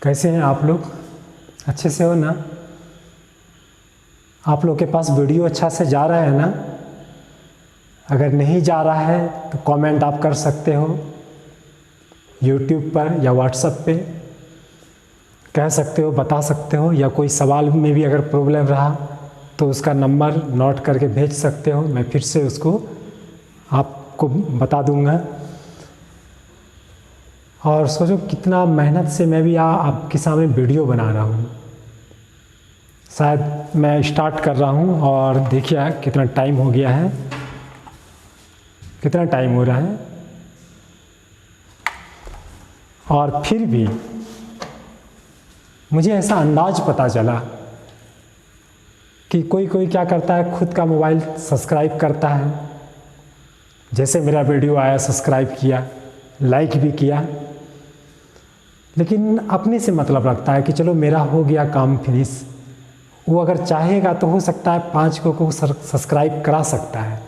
कैसे हैं आप लोग? अच्छे से हो ना? आप लोग के पास वीडियो अच्छा से जा रहा है ना? अगर नहीं जा रहा है तो कमेंट आप कर सकते हो यूट्यूब पर या व्हाट्सएप पे कह सकते हो, बता सकते हो, या कोई सवाल में भी अगर प्रॉब्लम रहा तो उसका नंबर नोट करके भेज सकते हो। मैं फिर से उसको आपको बता दूंगा। और सोचो कितना मेहनत से मैं भी आपके सामने वीडियो बना रहा हूँ। शायद मैं स्टार्ट कर रहा हूँ और देखिए कितना टाइम हो गया है, कितना टाइम हो रहा है। और फिर भी मुझे ऐसा अंदाज पता चला कि कोई कोई क्या करता है, खुद का मोबाइल सब्सक्राइब करता है। जैसे मेरा वीडियो आया सब्सक्राइब किया, लाइक भी किया, लेकिन अपने से मतलब रखता है कि चलो मेरा हो गया काम फिनिश। वो अगर चाहेगा तो हो सकता है 5 को सब्सक्राइब करा सकता है,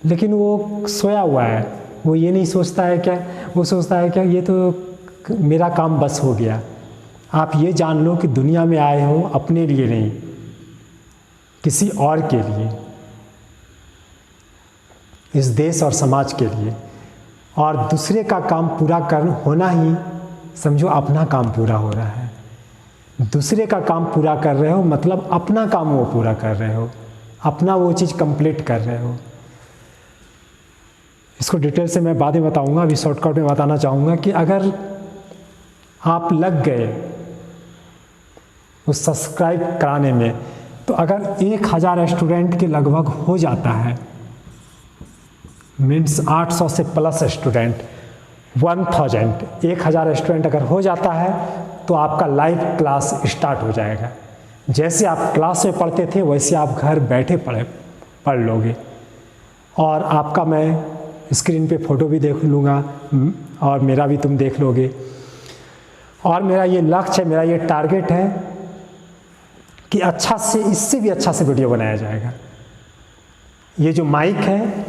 लेकिन वो सोया हुआ है। वो ये नहीं सोचता है क्या, वो सोचता है क्या ये तो मेरा काम बस हो गया। आप ये जान लो कि दुनिया में आए हो अपने लिए नहीं, किसी और के लिए, इस देश और समाज के लिए। और दूसरे का काम पूरा होना ही समझो अपना काम पूरा हो रहा है। दूसरे का काम पूरा कर रहे हो मतलब अपना काम वो पूरा कर रहे हो, अपना वो चीज़ कंप्लीट कर रहे हो। इसको डिटेल से मैं बाद में बताऊंगा, अभी शॉर्टकट में बताना चाहूँगा कि अगर आप लग गए उस सब्सक्राइब कराने में, तो अगर 1000 स्टूडेंट के लगभग हो जाता है, मीन्स 800 से प्लस स्टूडेंट, 1000 स्टूडेंट अगर हो जाता है तो आपका लाइव क्लास स्टार्ट हो जाएगा। जैसे आप क्लास में पढ़ते थे वैसे आप घर बैठे पढ़ लोगे। और आपका मैं स्क्रीन पे फ़ोटो भी देख लूँगा और मेरा भी तुम देख लोगे। और मेरा ये लक्ष्य है, मेरा ये टारगेट है कि अच्छा से, इससे भी अच्छा से वीडियो बनाया जाएगा। ये जो माइक है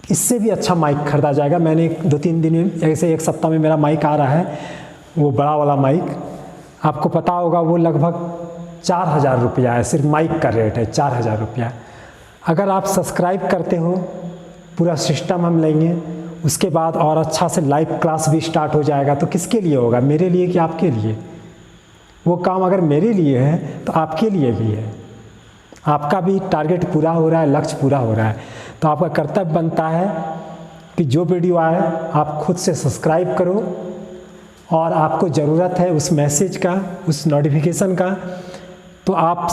इससे भी अच्छा माइक खरीदा जाएगा। मैंने 2-3 दिन में, ऐसे 1 सप्ताह में मेरा माइक आ रहा है, वो बड़ा वाला माइक आपको पता होगा, वो लगभग 4000 रुपया है। सिर्फ माइक का रेट है 4000 रुपया। अगर आप सब्सक्राइब करते हो, पूरा सिस्टम हम लेंगे, उसके बाद और अच्छा से लाइव क्लास भी स्टार्ट हो जाएगा। तो किसके लिए होगा, मेरे लिए कि आपके लिए? वो काम अगर मेरे लिए है तो आपके लिए भी है। आपका भी टारगेट पूरा हो रहा है, लक्ष्य पूरा हो रहा है। तो आपका कर्तव्य बनता है कि जो वीडियो आए आप खुद से सब्सक्राइब करो। और आपको ज़रूरत है उस मैसेज का, उस नोटिफिकेशन का, तो आप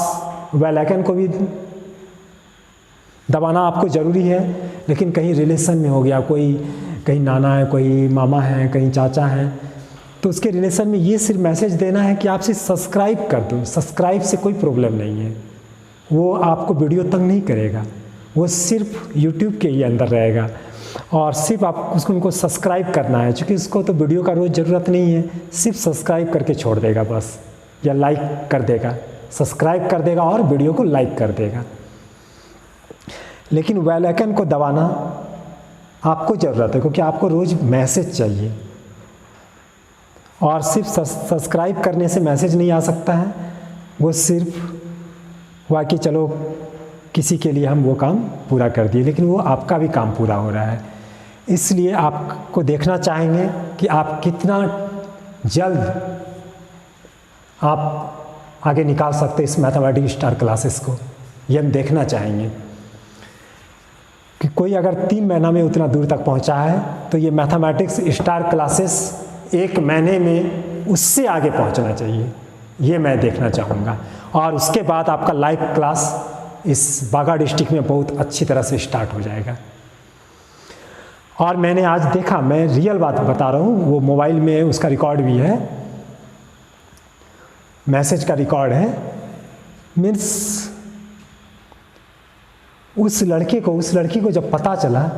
बेल आइकन को भी दबाना आपको ज़रूरी है। लेकिन कहीं रिलेशन में हो गया, कोई कहीं नाना है, कोई मामा है, कहीं चाचा है, तो उसके रिलेशन में ये सिर्फ मैसेज देना है कि आपसे सब्सक्राइब कर दो। सब्सक्राइब से कोई प्रॉब्लम नहीं है, वो आपको वीडियो तंग नहीं करेगा, वो सिर्फ यूट्यूब के ही अंदर रहेगा। और सिर्फ आप उनको सब्सक्राइब करना है, क्योंकि उसको तो वीडियो का रोज़ ज़रूरत नहीं है, सिर्फ सब्सक्राइब करके छोड़ देगा बस, या लाइक कर देगा। सब्सक्राइब कर देगा और वीडियो को लाइक कर देगा। लेकिन बेल आइकन को दबाना आपको ज़रूरत है, क्योंकि आपको रोज़ मैसेज चाहिए। और सिर्फ सब्सक्राइब करने से मैसेज नहीं आ सकता है, वो सिर्फ हुआ कि चलो किसी के लिए हम वो काम पूरा कर दिए, लेकिन वो आपका भी काम पूरा हो रहा है। इसलिए आपको देखना चाहेंगे कि आप कितना जल्द आप आगे निकाल सकते इस मैथमेटिक्स स्टार क्लासेस को, ये हम देखना चाहेंगे। कि कोई अगर 3 महीना में उतना दूर तक पहुंचा है तो ये मैथमेटिक्स स्टार क्लासेस 1 महीने में उससे आगे पहुंचना चाहिए, ये मैं देखना चाहूँगा। और उसके बाद आपका लाइव क्लास इस बागा डिस्ट्रिक्ट में बहुत अच्छी तरह से स्टार्ट हो जाएगा। और मैंने आज देखा, मैं रियल बात बता रहा हूँ, वो मोबाइल में उसका रिकॉर्ड भी है, मैसेज का रिकॉर्ड है। मीन्स उस लड़की को जब पता चला,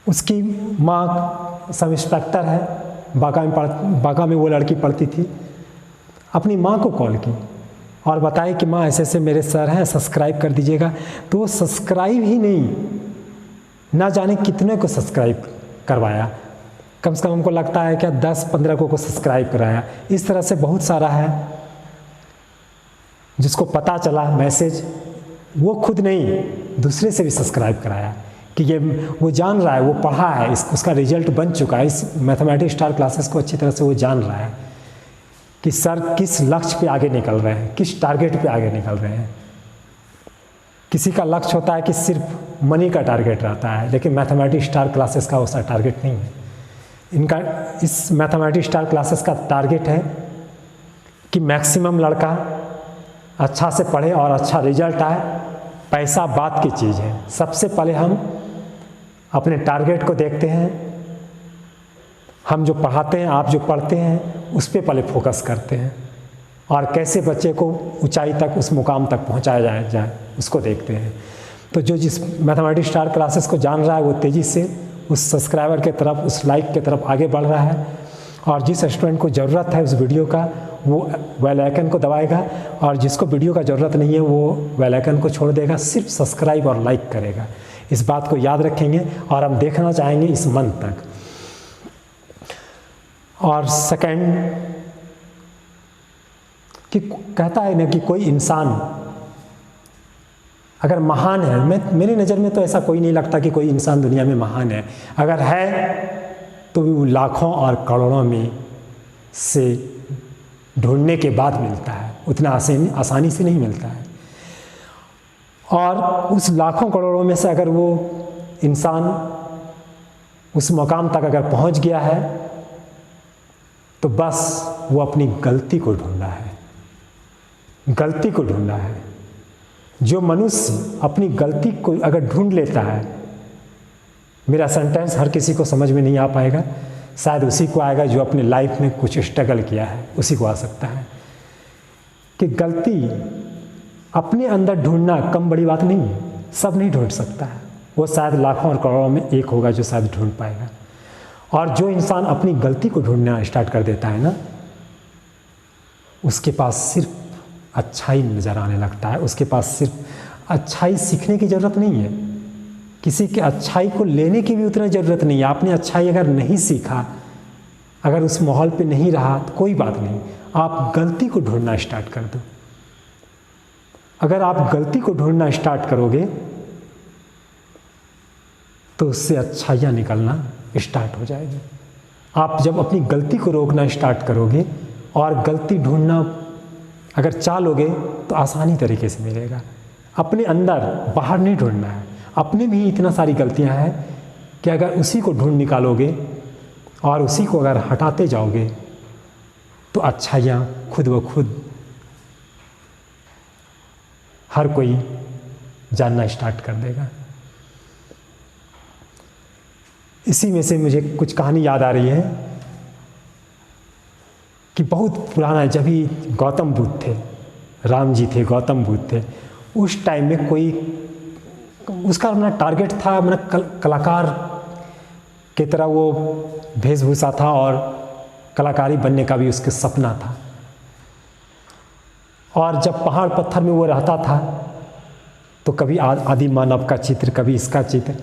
उसकी माँ सब इंस्पेक्टर है, बागा में वो लड़की पढ़ती थी, अपनी माँ को कॉल की और बताए कि माँ ऐसे ऐसे मेरे सर हैं, सब्सक्राइब कर दीजिएगा। तो वो सब्सक्राइब ही नहीं, ना जाने कितने को सब्सक्राइब करवाया। कम से कम हमको लगता है क्या 10-15 को सब्सक्राइब कराया। इस तरह से बहुत सारा है जिसको पता चला मैसेज, वो खुद नहीं दूसरे से भी सब्सक्राइब कराया कि ये वो जान रहा है, वो पढ़ा है, उसका रिजल्ट बन चुका है। इस मैथमेटिक्स स्टार क्लासेस को अच्छी तरह से वो जान रहा है कि सर किस लक्ष्य पे आगे निकल रहे हैं, किस टारगेट पे आगे निकल रहे हैं। किसी का लक्ष्य होता है कि सिर्फ मनी का टारगेट रहता है, लेकिन मैथमेटिक्स स्टार क्लासेस का वैसा टारगेट नहीं है। इनका इस मैथमेटिक्स स्टार क्लासेस का टारगेट है कि मैक्सिमम लड़का अच्छा से पढ़े और अच्छा रिजल्ट आए। पैसा बात की चीज़ है। सबसे पहले हम अपने टारगेट को देखते हैं, हम जो पढ़ाते हैं, आप जो पढ़ते हैं, उस पर पहले फोकस करते हैं और कैसे बच्चे को ऊंचाई तक, उस मुकाम तक पहुंचाया जाए उसको देखते हैं। तो जो जिस मैथमेटिक्स स्टार क्लासेस को जान रहा है वो तेज़ी से उस सब्सक्राइबर के तरफ, उस लाइक के तरफ आगे बढ़ रहा है। और जिस स्टूडेंट को ज़रूरत है उस वीडियो का, वो बेल आइकन को दबाएगा, और जिसको वीडियो का ज़रूरत नहीं है वो बेल आइकन को छोड़ देगा, सिर्फ सब्सक्राइब और लाइक करेगा। इस बात को याद रखेंगे और हम देखना चाहेंगे इस मंथ तक। और सेकंड कि कहता है ना कि कोई इंसान अगर महान है, मेरी नज़र में तो ऐसा कोई नहीं लगता कि कोई इंसान दुनिया में महान है। अगर है तो वो लाखों और करोड़ों में से ढूंढने के बाद मिलता है, उतना आसानी से नहीं मिलता है। और उस लाखों करोड़ों में से अगर वो इंसान उस मुकाम तक अगर पहुंच गया है तो बस वो अपनी गलती को ढूंढा है, गलती को ढूंढा है। जो मनुष्य अपनी गलती को अगर ढूंढ लेता है, मेरा सेंटेंस हर किसी को समझ में नहीं आ पाएगा, शायद उसी को आएगा जो अपने लाइफ में कुछ स्ट्रगल किया है, उसी को आ सकता है। कि गलती अपने अंदर ढूंढना कम बड़ी बात नहीं है, सब नहीं ढूंढ सकता है। वो शायद लाखों और करोड़ों में एक होगा जो शायद ढूंढ पाएगा। और जो इंसान अपनी गलती को ढूंढना स्टार्ट कर देता है ना, उसके पास सिर्फ अच्छाई नज़र आने लगता है। उसके पास सिर्फ अच्छाई सीखने की ज़रूरत नहीं है, किसी के अच्छाई को लेने की भी उतना ज़रूरत नहीं है। आपने अच्छाई अगर नहीं सीखा, अगर उस माहौल पे नहीं रहा तो कोई बात नहीं, आप गलती को ढूंढना स्टार्ट कर दो। अगर आप गलती को ढूंढना स्टार्ट करोगे तो उससे अच्छाइयाँ निकलना स्टार्ट हो जाएगी। आप जब अपनी गलती को रोकना स्टार्ट करोगे और गलती ढूंढना अगर चालोगे तो आसानी तरीके से मिलेगा। अपने अंदर, बाहर नहीं ढूंढना है। अपने भी इतना सारी गलतियां हैं कि अगर उसी को ढूंढ निकालोगे और उसी को अगर हटाते जाओगे तो अच्छाइयाँ खुद ब खुद हर कोई जानना स्टार्ट कर देगा। इसी में से मुझे कुछ कहानी याद आ रही है कि बहुत पुराना, जब ही गौतम बुद्ध थे, राम जी थे, गौतम बुद्ध थे, उस टाइम में कोई उसका अपना टारगेट था, अपना कलाकार की तरह वो वेशभूषा था और कलाकारी बनने का भी उसके सपना था। और जब पहाड़ पत्थर में वो रहता था तो कभी आदि मानव का चित्र, कभी इसका चित्र,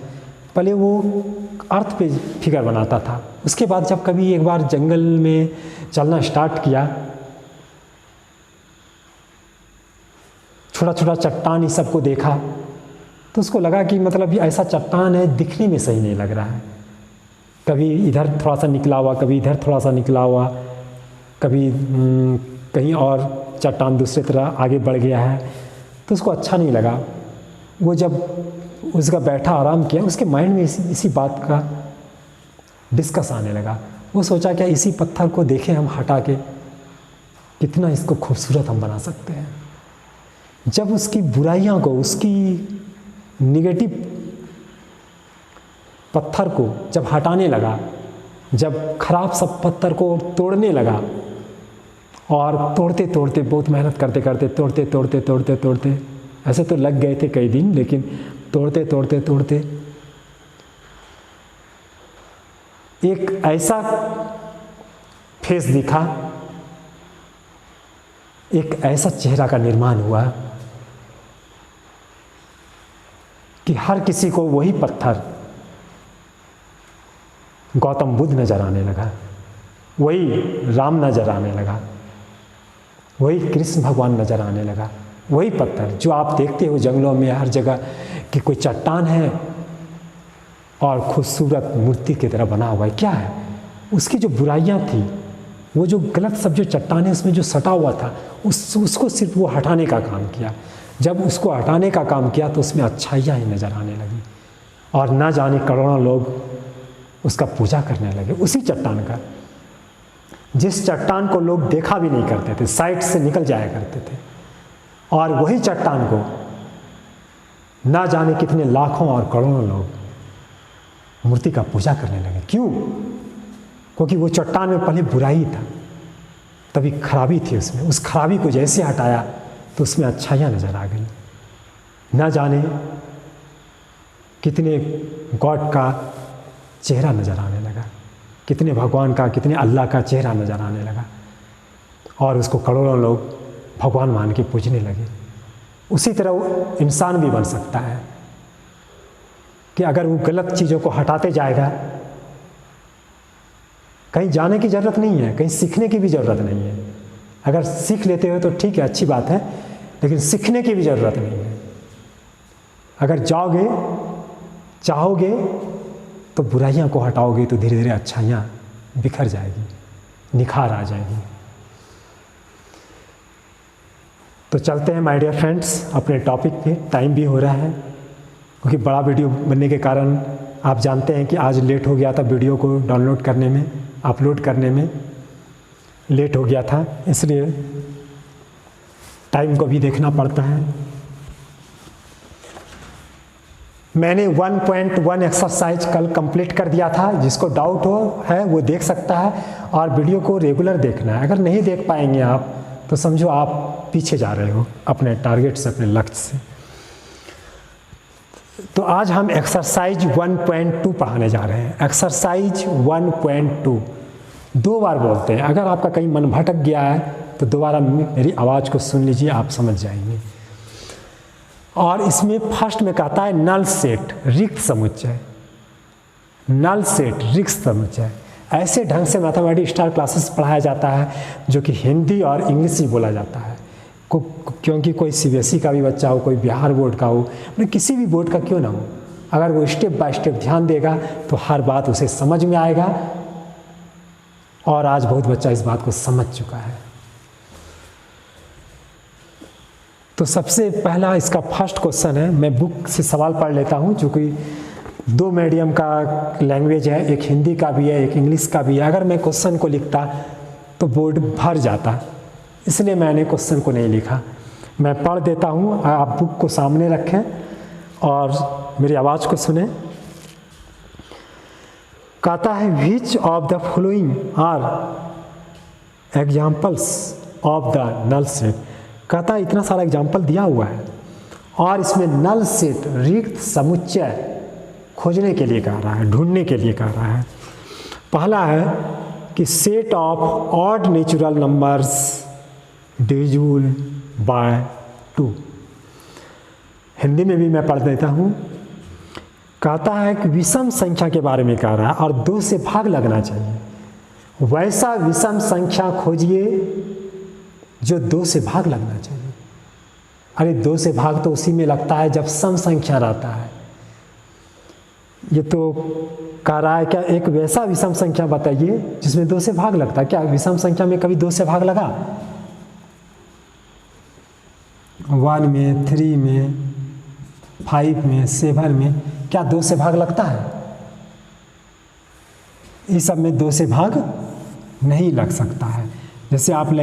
पहले वो अर्थ पे फिगर बनाता था। उसके बाद जब कभी एक बार जंगल में चलना स्टार्ट किया, छोटा छोटा चट्टान इस सबको देखा तो उसको लगा कि मतलब ये ऐसा चट्टान है, दिखने में सही नहीं लग रहा है। कभी इधर थोड़ा सा निकला हुआ, कभी इधर थोड़ा सा निकला हुआ, कभी कहीं और चट्टान दूसरी तरह आगे बढ़ गया है, तो उसको अच्छा नहीं लगा। वो जब उसका बैठा आराम किया, उसके माइंड में इसी बात का डिस्कस आने लगा। वो सोचा क्या इसी पत्थर को देखें हम हटा के, कितना इसको खूबसूरत हम बना सकते हैं। जब उसकी बुराइयां को, उसकी निगेटिव पत्थर को जब हटाने लगा, जब खराब सब पत्थर को तोड़ने लगा, और तोड़ते तोड़ते बहुत मेहनत करते करते तोड़ते तोड़ते तोड़ते तोड़ते, ऐसे तो लग गए थे कई दिन, लेकिन तोड़ते तोड़ते तोड़ते एक ऐसा फेस दिखा, एक ऐसा चेहरा का निर्माण हुआ कि हर किसी को वही पत्थर गौतम बुद्ध नज़र आने लगा, वही राम नज़र आने लगा, वही कृष्ण भगवान नज़र आने लगा, वही पत्थर जो आप देखते हो जंगलों में हर जगह कि कोई चट्टान है और खूबसूरत मूर्ति की तरह बना हुआ है। क्या है? उसकी जो बुराइयां थी, वो जो गलत सब जो चट्टान है उसमें जो सटा हुआ था, उसको सिर्फ वो हटाने का काम किया। जब उसको हटाने का काम किया तो उसमें अच्छाइयाँ ही नज़र आने लगी और ना जाने करोड़ों लोग उसका पूजा करने लगे। उसी चट्टान का, जिस चट्टान को लोग देखा भी नहीं करते थे, साइड से निकल जाया करते थे, और वही चट्टान को ना जाने कितने लाखों और करोड़ों लोग मूर्ति का पूजा करने लगे। क्यों? क्योंकि वो चट्टान में पहले बुराई था, तभी खराबी थी उसमें। उस खराबी को जैसे हटाया तो उसमें अच्छाइयाँ नज़र आ गई। ना जाने कितने गॉड का चेहरा नज़र आने लगा, कितने भगवान का, कितने अल्लाह का चेहरा नज़र आने लगा, और उसको करोड़ों लोग भगवान मान के पूजने लगे। उसी तरह वो इंसान भी बन सकता है कि अगर वो गलत चीज़ों को हटाते जाएगा, कहीं जाने की ज़रूरत नहीं है, कहीं सीखने की भी ज़रूरत नहीं है। अगर सीख लेते हो तो ठीक है, अच्छी बात है, लेकिन सीखने की भी ज़रूरत नहीं है। अगर जाओगे, चाहोगे तो बुराइयां को हटाओगे तो धीरे धीरे अच्छाइयाँ बिखर जाएगी, निखार आ जाएगी। तो चलते हैं माय डियर फ्रेंड्स अपने टॉपिक पे। टाइम भी हो रहा है, क्योंकि बड़ा वीडियो बनने के कारण आप जानते हैं कि आज लेट हो गया था, वीडियो को डाउनलोड करने में, अपलोड करने में लेट हो गया था, इसलिए टाइम को भी देखना पड़ता है। मैंने 1.1 एक्सरसाइज कल कंप्लीट कर दिया था। जिसको डाउट है वो देख सकता है, और वीडियो को रेगुलर देखना है। अगर नहीं देख पाएंगे आप तो समझो आप पीछे जा रहे हो अपने टारगेट से, अपने लक्ष्य से। तो आज हम एक्सरसाइज 1.2 पढ़ाने जा रहे हैं। एक्सरसाइज 1.2 दो बार बोलते हैं। अगर आपका कहीं मन भटक गया है तो दोबारा मेरी आवाज़ को सुन लीजिए, आप समझ जाएंगे। और इसमें फर्स्ट में कहता है नल सेट, रिक्त समुच्चय। नल सेट, रिक्त समुच्चय, ऐसे ढंग से मैथमेटिक्स स्टार क्लासेस पढ़ाया जाता है जो कि हिंदी और इंग्लिश ही बोला जाता है। क्योंकि कोई सीबीएसई का भी बच्चा हो, कोई बिहार बोर्ड का हो, मतलब किसी भी बोर्ड का क्यों ना हो, अगर वो स्टेप बाय स्टेप ध्यान देगा तो हर बात उसे समझ में आएगा। और आज बहुत बच्चा इस बात को समझ चुका है। तो सबसे पहला इसका फर्स्ट क्वेश्चन है, मैं बुक से सवाल पढ़ लेता हूँ, जो कि दो मीडियम का लैंग्वेज है, एक हिंदी का भी है, एक इंग्लिश का भी है। अगर मैं क्वेश्चन को लिखता तो बोर्ड भर जाता, इसलिए मैंने क्वेश्चन को नहीं लिखा। मैं पढ़ देता हूँ, आप बुक को सामने रखें और मेरी आवाज़ को सुने। कहता है which of the following are examples of the null set. कहता है इतना सारा एग्जाम्पल दिया हुआ है और इसमें नल सेट, रिक्त समुच्चय खोजने के लिए कह रहा है, ढूंढने के लिए कह रहा है। पहला है कि set of odd natural numbers divisible by 2। Hindi में भी मैं पढ़ देता हूँ। कहता है कि विषम संख्या के बारे में कह रहा है और 2 से भाग लगना चाहिए। वैसा विषम संख्या खोजिए जो 2 से भाग लगना चाहिए। अरे 2 से भाग तो उसी में लगता है जब सम संख्या रहता है। ये तो कह रहा है क्या एक वैसा विषम संख्या बताइए जिसमें 2 से भाग लगता है। क्या विषम संख्या में कभी 2 से भाग लगा? 1 में, 3 में, 5 में, 7 में क्या 2 से भाग लगता है? इस सब में 2 से भाग नहीं लग सकता है। जैसे आप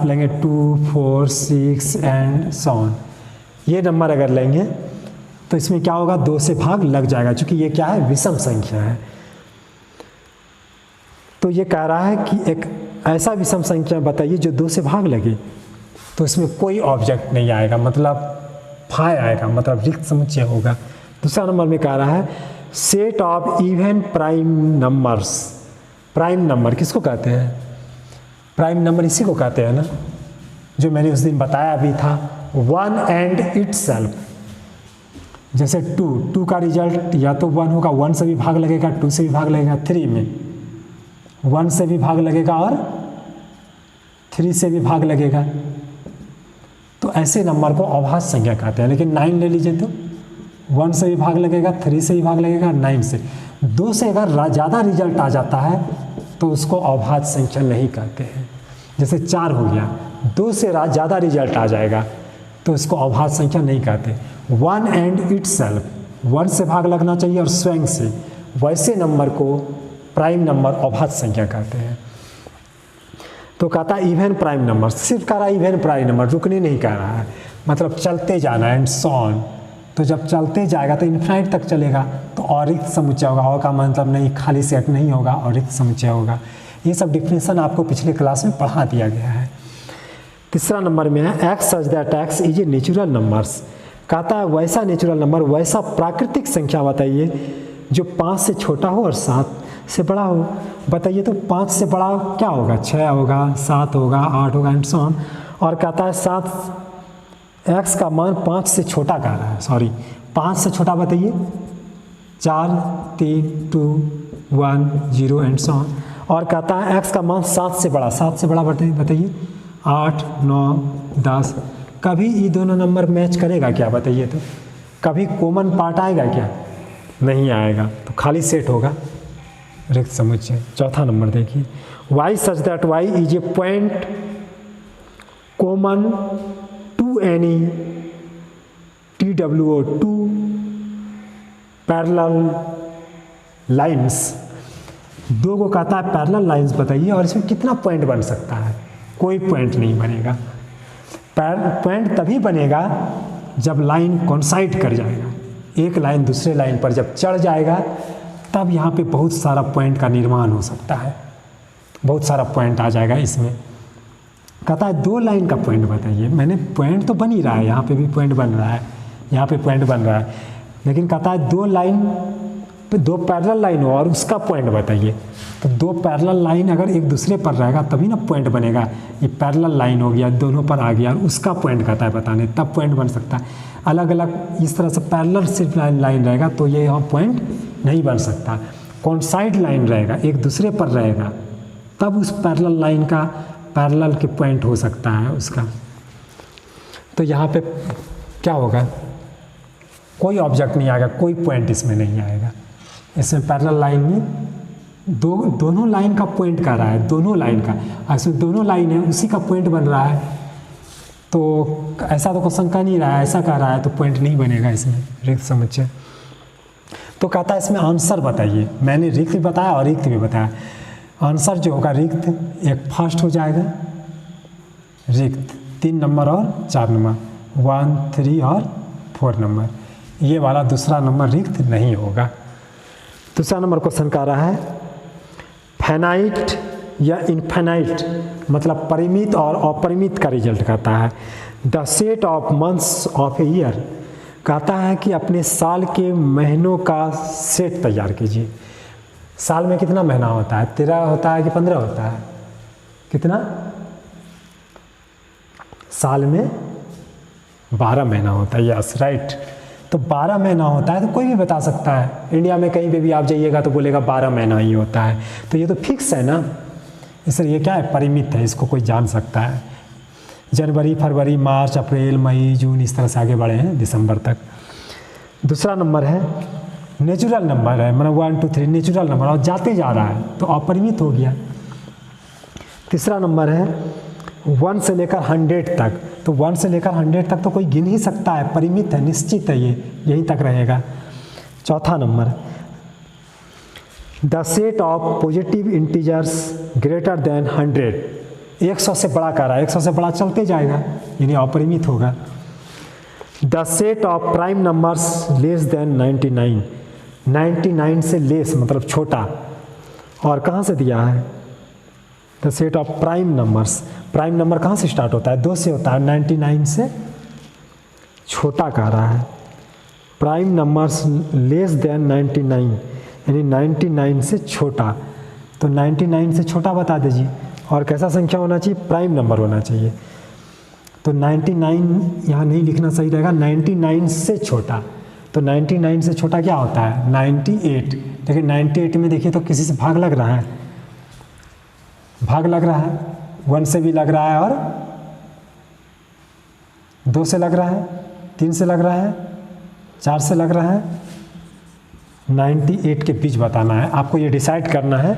लेंगे 2, 4, 6 एंड सो ऑन, ये नंबर अगर लेंगे तो इसमें क्या होगा? 2 से भाग लग जाएगा, क्योंकि ये क्या है? विषम संख्या है। तो ये कह रहा है कि एक ऐसा विषम संख्या बताइए जो 2 से भाग लगे। तो इसमें कोई ऑब्जेक्ट नहीं आएगा, मतलब फाय आएगा, मतलब रिक्त समुच्चय होगा। दूसरा नंबर में कह रहा है set of even prime numbers. Prime number किसको कहते हैं? प्राइम नंबर इसी को कहते हैं ना, जो मैंने उस दिन बताया भी था, 1 एंड इटसेल्फ। जैसे 2 का रिजल्ट या तो 1 होगा, 1 से भी भाग लगेगा, 2 से भी भाग लगेगा, 3 में 1 से भी भाग लगेगा और 3 से भी भाग लगेगा। तो ऐसे नंबर को अभाज्य संख्या कहते हैं। लेकिन 9 ले लीजिए तो 1 से भी भाग लगेगा, 3 से भी भाग लगेगा, 9 से। 2 से अगर ज़्यादा रिजल्ट आ जाता है तो उसको अभाज्य संख्या नहीं कहते हैं। जैसे 4 हो गया, 2 से ज़्यादा रिजल्ट आ जाएगा तो इसको अभाज्य संख्या नहीं कहते। 1 एंड इटसेल्फ, 1 से भाग लगना चाहिए और स्वयं से, वैसे नंबर को प्राइम नंबर अभाज्य संख्या कहते हैं। तो कहता है इवन प्राइम नंबर, सिर्फ कह रहा है इवन प्राइम नंबर, रुकने नहीं कह रहा है, मतलब चलते जाना एंड सो ऑन। तो जब चलते जाएगा तो इन्फिनाइट तक चलेगा तो औरिक्त समुच्चय होगा। और का मतलब नहीं खाली सेट नहीं होगा, औरिक्त समुच्चय होगा। ये सब डिफिनेशन आपको पिछले क्लास में पढ़ा दिया गया है। तीसरा नंबर में है x such that x is a natural numbers. कहता है वैसा नेचुरल नंबर, वैसा प्राकृतिक संख्या बताइए जो 5 से छोटा हो और 7 से बड़ा हो। बताइए तो 5 से बड़ा क्या होगा? 6 होगा, 7 होगा, 8 होगा एंड सो ऑन। और कहता है 7 एक्स का मान 5 से छोटा कह रहा है, सॉरी 5 से छोटा बताइए 4, 3, 2, 1, 0 एंड सो ऑन। और कहता है एक्स का मान 7 से बड़ा, 7 से बड़ा बताइए 8, 9, 10। कभी ये दोनों नंबर मैच करेगा क्या बताइए तो? कभी कॉमन पार्ट आएगा क्या? नहीं आएगा, तो खाली सेट होगा, रिक्त समुच्चय। चौथा नंबर देखिए, Y such that Y is a point common to any TWO, 2 parallel lines. 2 को कहता है पैरेलल लाइंस बताइए, और इसमें कितना पॉइंट बन सकता है? कोई पॉइंट नहीं बनेगा। पॉइंट तभी बनेगा जब लाइन कोइंसाइड कर जाएगा, एक लाइन दूसरे लाइन पर जब चढ़ जाएगा तब यहाँ पे बहुत सारा पॉइंट का निर्माण हो सकता है, बहुत सारा पॉइंट आ जाएगा इसमें। कहता है 2 लाइन का पॉइंट बताइए। मैंने पॉइंट तो बन ही रहा है, यहाँ पे भी पॉइंट बन रहा है, यहाँ पे पॉइंट बन रहा है, लेकिन कहता है 2 लाइन पे 2 पैरेलल लाइन हो और उसका पॉइंट बताइए। तो 2 पैरेलल लाइन अगर एक दूसरे पर रहेगा तभी ना पॉइंट बनेगा। ये पैरेलल लाइन हो गया, दोनों पर आ गया और उसका पॉइंट कहता है बताने, तब पॉइंट बन सकता है। अलग अलग इस तरह से पैरेलल सिर्फ लाइन रहेगा तो ये यहाँ पॉइंट नहीं बन सकता। कोइंसाइड लाइन रहेगा, एक दूसरे पर रहेगा, तब उस पैरेलल लाइन का पैरेलल के पॉइंट हो सकता है उसका। तो यहाँ पे क्या होगा? कोई ऑब्जेक्ट नहीं आएगा, कोई पॉइंट इसमें नहीं आएगा। इसमें पैरेलल लाइन में दोनों लाइन का पॉइंट कर रहा है, दोनों लाइन का, इसमें दोनों लाइन है उसी का पॉइंट बन रहा है। तो ऐसा तो क्वेश्चन का नहीं रहा है, ऐसा कह रहा है तो पॉइंट नहीं बनेगा इसमें, रिक्त समुच्चय। तो कहता है इसमें आंसर बताइए। मैंने रिक्त भी बताया और रिक्त भी बताया। आंसर जो होगा रिक्त, एक फर्स्ट हो जाएगा रिक्त, 3 नंबर और 4 नंबर, 1, 3 और 4 नंबर। ये वाला दूसरा नंबर रिक्त नहीं होगा। दूसरा नंबर क्वेश्चन कह रहा है फाइनाइट या इनफाइनाइट, मतलब परिमित और अपरिमित का रिजल्ट कहता है। The set of months of a year, कहता है कि अपने साल के महीनों का सेट तैयार कीजिए। साल में कितना महीना होता है? 13 होता है कि 15 होता है? कितना? साल में 12 महीना होता है। Yes right. तो 12 महीना होता है तो कोई भी बता सकता है। इंडिया में कहीं पे भी आप जाइएगा तो बोलेगा 12 महीना ही होता है। तो ये तो फिक्स है ना, इसलिए ये क्या है? परिमित है, इसको कोई जान सकता है। जनवरी, फरवरी, मार्च, अप्रैल, मई, जून, इस तरह से आगे बढ़े हैं दिसंबर तक। दूसरा नंबर है नेचुरल नंबर है, मतलब 1, 2, 3 नेचुरल नंबर, और जाते जा रहा है तो अपरिमित हो गया। तीसरा नंबर है 1 से लेकर 100 तक, तो 1 से लेकर 100 तक तो कोई गिन ही सकता है, परिमित है, निश्चित है, ये यहीं तक रहेगा। चौथा number the set of positive integers greater than 100, 100 से बड़ा कह रहा है, 100 से बड़ा चलते जाएगा, यानी अपरिमित होगा। The set of prime numbers less than 99, 99 से लेस मतलब छोटा, और कहाँ से दिया है? The set of prime numbers, prime number कहाँ से स्टार्ट होता है? 2 से होता है, 99 से छोटा कह रहा है। प्राइम नंबर्स लेस देन 99, यानी 99 से छोटा, तो 99 से छोटा बता दीजिए। और कैसा संख्या होना चाहिए? प्राइम नंबर होना चाहिए। तो 99 यहाँ नहीं लिखना सही रहेगा, 99 से छोटा, तो 99 से छोटा क्या होता है 98। देखिए 98 में देखिए तो किसी से भाग लग रहा है, भाग लग रहा है, 1 से भी लग रहा है और 2 से लग रहा है, 3 से लग रहा है, 4 से लग रहा है। 98 के बीच बताना है आपको, ये डिसाइड करना है।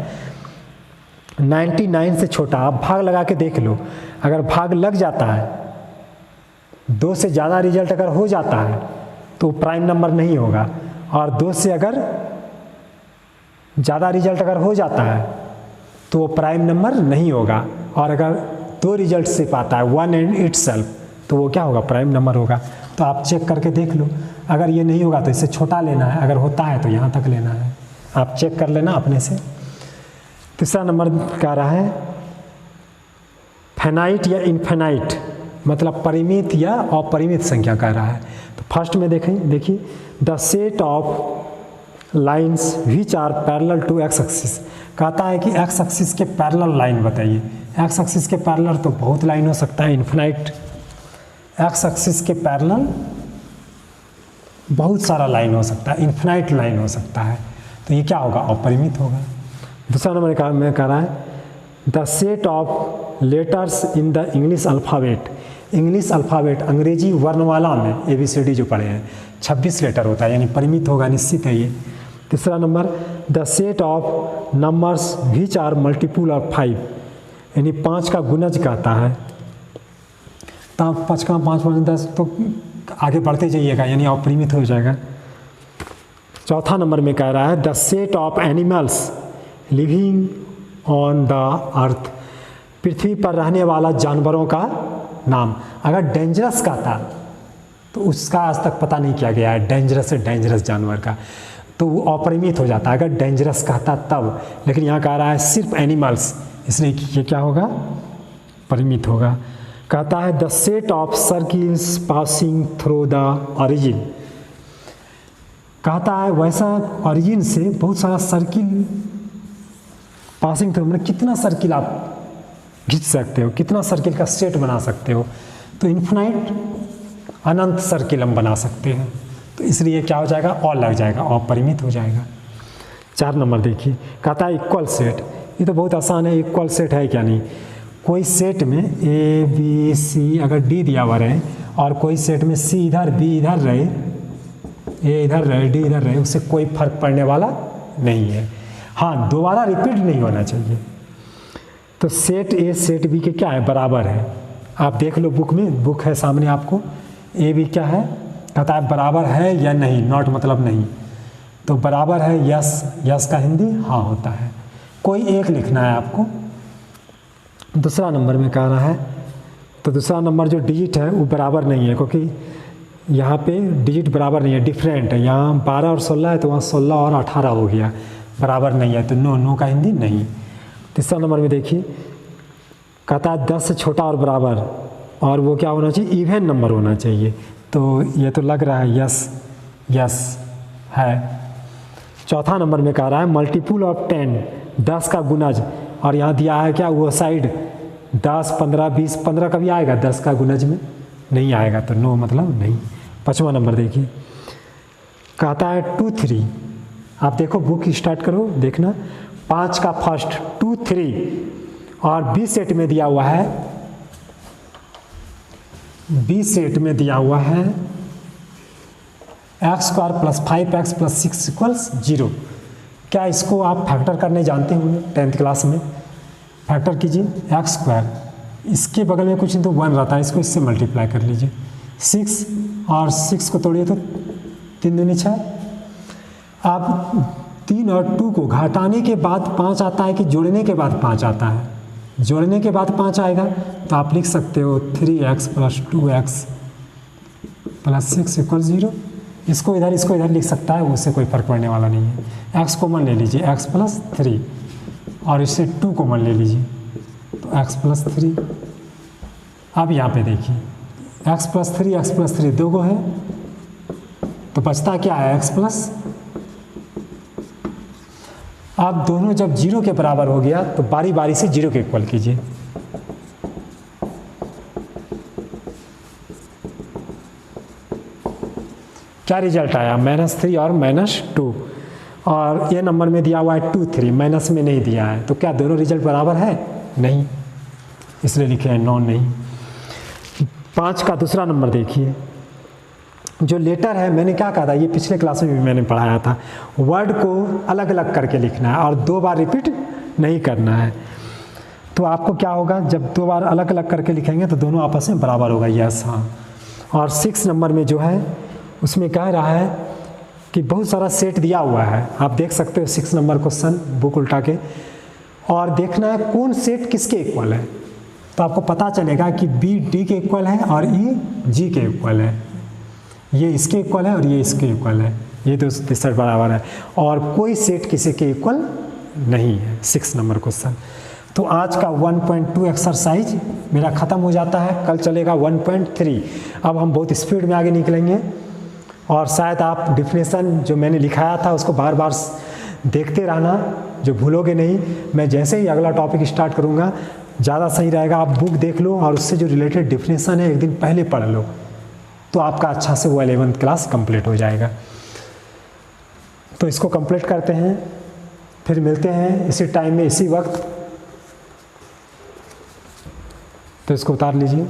99 से छोटा आप भाग लगा के देख लो, अगर भाग लग जाता है, 2 से ज़्यादा रिजल्ट अगर हो जाता है तो प्राइम नंबर नहीं होगा, और 2 से अगर ज़्यादा रिजल्ट अगर हो जाता है तो वो प्राइम नंबर नहीं होगा, और अगर 2 रिजल्ट से पाता है 1 एंड इटसेल्फ तो वो क्या होगा प्राइम नंबर होगा। तो आप चेक करके देख लो, अगर ये नहीं होगा तो इससे छोटा लेना है, अगर होता है तो यहाँ तक लेना है, आप चेक कर लेना अपने से। तीसरा नंबर कह रहा है फाइनाइट या इनफाइनाइट, मतलब परिमित या अपरिमित संख्या कह रहा है। तो फर्स्ट में देखिए the set of lines which are parallel to X axis, कहता है कि एक्स एक्सिस के पैरेलल लाइन बताइए। एक्स एक्सिस के पैरेलल तो बहुत लाइन हो सकता है, इनफाइनाइट एक्स एक्सिस के पैरेलल बहुत सारा लाइन हो सकता है, इनफाइनाइट लाइन हो सकता है, तो ये क्या होगा अपरिमित होगा। दूसरा नंबर में कह रहा है the set of letters in the English alphabet, English alphabet अंग्रेजी वर्णमाला में ABCD जो पढ़े हैं 26 लेटर होता है, यानी परिमित होगा, निश्चित है ये। तीसरा number the set of numbers which are multiple of 5, यानी 5 का गुणज कहता है, तब 5 का 5 5 10 तो आगे बढ़ते जाइएगा, यानी अपरिमित हो जाएगा। चौथा नंबर में कह रहा है the set of animals living on the earth, पृथ्वी पर रहने वाला जानवरों का नाम। अगर डेंजरस का था तो उसका आज तक पता नहीं किया गया है, डेंजरस से डेंजरस जानवर का, तो वो अपरिमित हो जाता है अगर डेंजरस कहता तब, लेकिन यहाँ कह रहा है सिर्फ एनिमल्स, इसलिए ये क्या होगा परिमित होगा। कहता है the set of circles passing through the origin, कहता है वैसा ऑरिजिन से बहुत सारा सर्किल पासिंग थ्रू, मतलब कितना सर्किल आप खींच सकते हो, कितना सर्किल का सेट बना सकते हो, तो इन्फिनाइट अनंत सर्किल हम बना सकते हैं, तो इसलिए क्या हो जाएगा और लग जाएगा, अपरिमित हो जाएगा। 4 नंबर देखिए कहता है इक्वल सेट, ये तो बहुत आसान है, इक्वल सेट है क्या नहीं, कोई सेट में A B C अगर D दिया हुआ रहे और कोई सेट में C इधर B इधर रहे, A इधर रहे D इधर रहे, उससे कोई फर्क पड़ने वाला नहीं है। हाँ, दोबारा रिपीट नहीं होना चाहिए। तो सेट A सेट B के क्या है बराबर है, आप देख लो बुक में, बुक है सामने आपको, A B क्या है कहता है बराबर है या नहीं, नॉट मतलब नहीं, तो बराबर है यस, यस का हिंदी हाँ होता है, कोई एक लिखना है आपको। दूसरा नंबर में कह रहा है, तो दूसरा नंबर जो डिजिट है वो बराबर नहीं है, क्योंकि यहाँ पे डिजिट बराबर नहीं है, डिफरेंट है, यहाँ 12 और 16 है तो वहाँ 16 और 18 हो गया, बराबर नहीं है, तो नो, नो का हिंदी नहीं। तीसरा नंबर में देखिए कहता है 10 से छोटा और बराबर, और वो क्या होना चाहिए इवन नंबर होना चाहिए, तो ये तो लग रहा है यस, यस है। चौथा नंबर में कह रहा है मल्टीपुल ऑफ 10, 10 का गुणज, और यहाँ दिया है क्या वो साइड 10 15 20, 15 कभी आएगा 10 का गुणज में नहीं आएगा, तो नो मतलब नहीं। 5वां नंबर देखिए कहता है 2 3, आप देखो बुक स्टार्ट करो देखना, 5 का फर्स्ट 2 3, और बी सेट में दिया हुआ है, बी सेट में दिया हुआ है x² + 5x + 6 = 0। क्या इसको आप फैक्टर करने जानते होंगे 10th क्लास में, फैक्टर कीजिए x², इसके बगल में कुछ नहीं तो 1 रहता है, इसको इससे मल्टीप्लाई कर लीजिए, 6 और 6 को तोड़िए तो 3 दूनी 6। आप 3 और 2 को घटाने के बाद 5 आता है कि जोड़ने के बाद 5 आता है, जोड़ने के बाद 5 आएगा, तो आप लिख सकते हो 3x + 2x + 6 = 0। इसको इधर लिख सकता है, उससे कोई फर्क पड़ने वाला नहीं है। x कॉमन ले लीजिए, x + 3, और इससे 2 कॉमन ले लीजिए, तो x + 3। अब यहाँ पे देखिए x + 3, x + 3 2 गो है, तो बचता क्या है x+। अब दोनों जब 0 के बराबर हो गया तो बारी बारी से 0 के इक्वल कीजिए, क्या रिजल्ट आया, -3 और -2, और ये नंबर में दिया हुआ है 2 3, माइनस में नहीं दिया है, तो क्या दोनों रिजल्ट बराबर है? नहीं, इसलिए लिखे हैं नॉन नहीं। 5 का दूसरा नंबर देखिए, जो लेटर है, मैंने क्या कहा था, ये पिछले क्लास में भी मैंने पढ़ाया था, वर्ड को अलग अलग करके लिखना है और 2 बार रिपीट नहीं करना है। तो आपको क्या होगा, जब 2 बार अलग अलग करके लिखेंगे तो दोनों आपस में बराबर होगा, यस हाँ। और 6 नंबर में जो है उसमें कह रहा है कि बहुत सारा सेट दिया हुआ है, आप देख सकते हो 6 नंबर क्वेश्चन बुक उल्टा के, और देखना है कौन सेट किसके इक्वल है। तो आपको पता चलेगा कि बी डी के इक्वल है और ई जी के इक्वल है, ये इसके इक्वल है और ये इसके इक्वल है, ये तो सेट बराबर है, और कोई सेट किसी के इक्वल नहीं है। 6 नंबर क्वेश्चन। तो आज का 1.2 एक्सरसाइज मेरा ख़त्म हो जाता है, कल चलेगा 1.3। अब हम बहुत स्पीड में आगे निकलेंगे, और शायद आप डिफिनेशन जो मैंने लिखाया था उसको बार बार देखते रहना, जो भूलोगे नहीं। मैं जैसे ही अगला टॉपिक स्टार्ट करूँगा ज़्यादा सही रहेगा, आप बुक देख लो और उससे जो रिलेटेड डिफिनेशन है एक दिन पहले पढ़ लो, तो आपका अच्छा से वो 11th क्लास कंप्लीट हो जाएगा। तो इसको कंप्लीट करते हैं, फिर मिलते हैं इसी टाइम में इसी वक्त। तो इसको उतार लीजिए।